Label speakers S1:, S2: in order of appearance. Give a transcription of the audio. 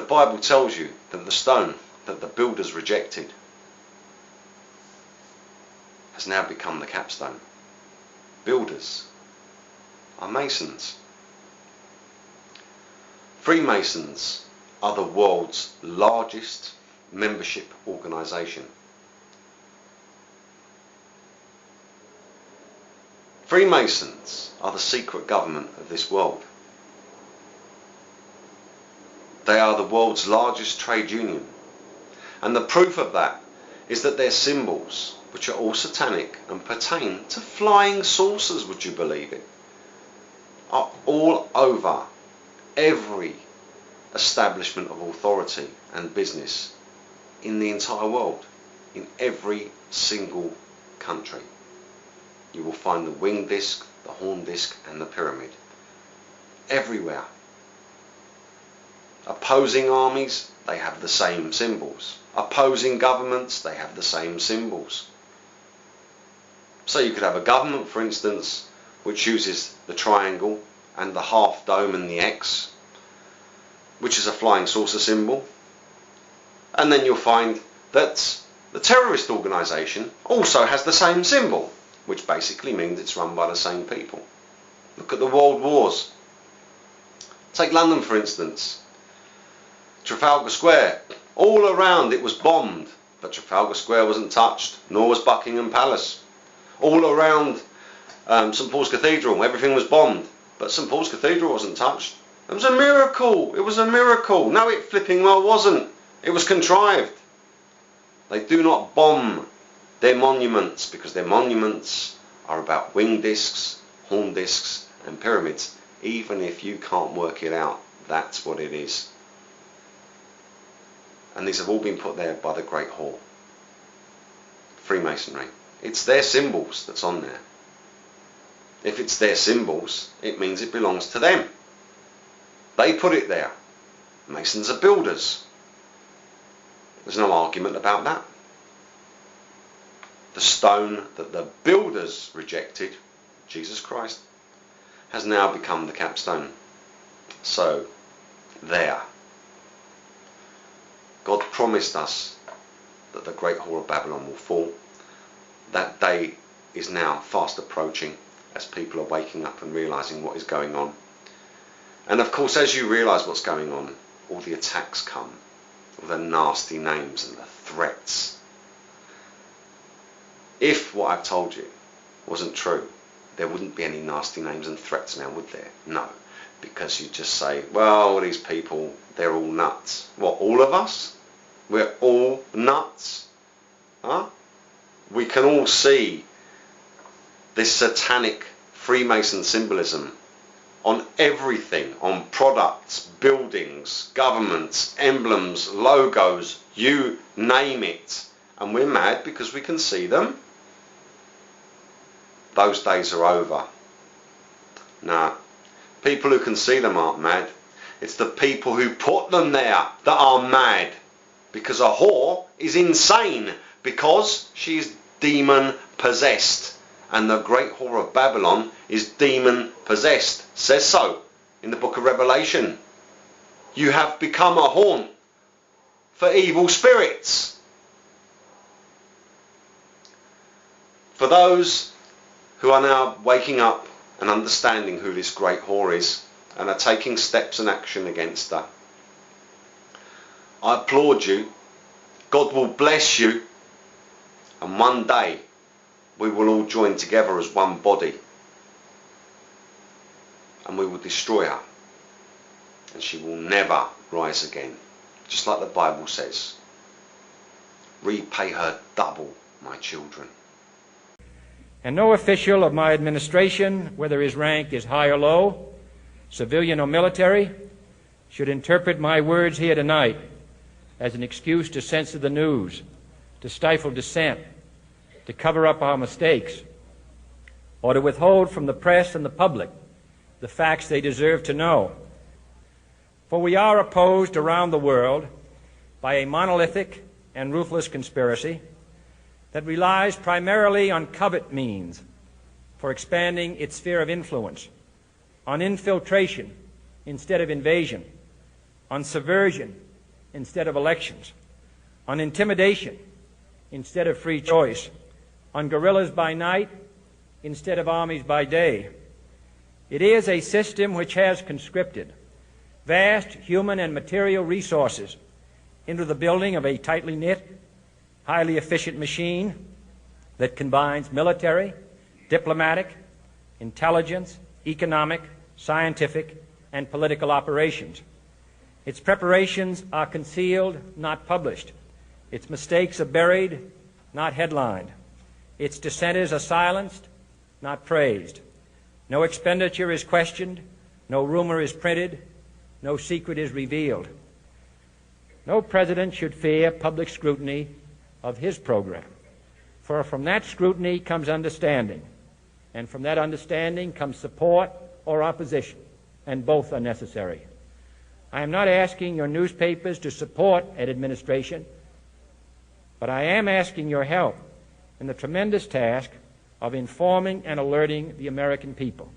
S1: Bible tells you that the stone that the builders rejected has now become the capstone. Builders are Masons. Freemasons are the world's largest membership organisation. Freemasons are the secret government of this world. They are the world's largest trade union. And the proof of that is that their symbols, which are all satanic and pertain to flying saucers, would you believe it, are all over every establishment of authority and business in the entire world, in every single country. You will find the winged disc, the horn disc and the pyramid. Everywhere. Opposing armies, they have the same symbols. Opposing governments, they have the same symbols. So you could have a government, for instance, which uses the triangle and the half dome and the X, which is a flying saucer symbol. And then you'll find that the terrorist organisation also has the same symbol, which basically means it's run by the same people. Look at the world wars. Take London, for instance. Trafalgar Square. All around it was bombed, but Trafalgar Square wasn't touched, nor was Buckingham Palace. All around St Paul's Cathedral, everything was bombed, but St Paul's Cathedral wasn't touched. It was a miracle. It was a miracle. No, it flipping well wasn't. It was contrived. They do not bomb their monuments because their monuments are about wing discs, horn discs and pyramids. Even if you can't work it out, that's what it is. And these have all been put there by the Great Whore. Freemasonry. It's their symbols that's on there. If it's their symbols, it means it belongs to them. They put it there. Masons are builders. There's no argument about that. The stone that the builders rejected, Jesus Christ, has now become the capstone. So, there. God promised us that the great whore of Babylon will fall. That day is now fast approaching as people are waking up and realising what is going on. And of course, as you realise what's going on, all the attacks come, all the nasty names and the threats. If what I've told you wasn't true, there wouldn't be any nasty names and threats now, would there? No, because you just say, well, these people, they're all nuts. What, all of us? We're all nuts? Huh? We can all see this satanic Freemason symbolism on everything, on products, buildings, governments, emblems, logos, you name it. And we're mad because we can see them. Those days are over. Nah, people who can see them aren't mad. It's the people who put them there that are mad. Because a whore is insane, because she is demon possessed. And the great whore of Babylon is demon possessed. Says so in the book of Revelation. You have become a haunt for evil spirits. For those who are now waking up and understanding who this great whore is and are taking steps and action against her, I applaud you. God will bless you, and one day we will all join together as one body and we will destroy her, and she will never rise again. Just like the Bible says, repay her double, my children.
S2: And no official of my administration, whether his rank is high or low, civilian or military, should interpret my words here tonight as an excuse to censor the news, to stifle dissent, to cover up our mistakes, or to withhold from the press and the public the facts they deserve to know. For we are opposed around the world by a monolithic and ruthless conspiracy that relies primarily on covert means for expanding its sphere of influence, on infiltration instead of invasion, on subversion instead of elections, on intimidation instead of free choice, on guerrillas by night instead of armies by day. It is a system which has conscripted vast human and material resources into the building of a tightly knit, highly efficient machine that combines military, diplomatic, intelligence, economic, scientific, and political operations. Its preparations are concealed, not published. Its mistakes are buried, not headlined. Its dissenters are silenced, not praised. No expenditure is questioned, no rumor is printed, no secret is revealed. No president should fear public scrutiny of his program, for from that scrutiny comes understanding, and from that understanding comes support or opposition, and both are necessary. I am not asking your newspapers to support an administration, but I am asking your help in the tremendous task of informing and alerting the American people.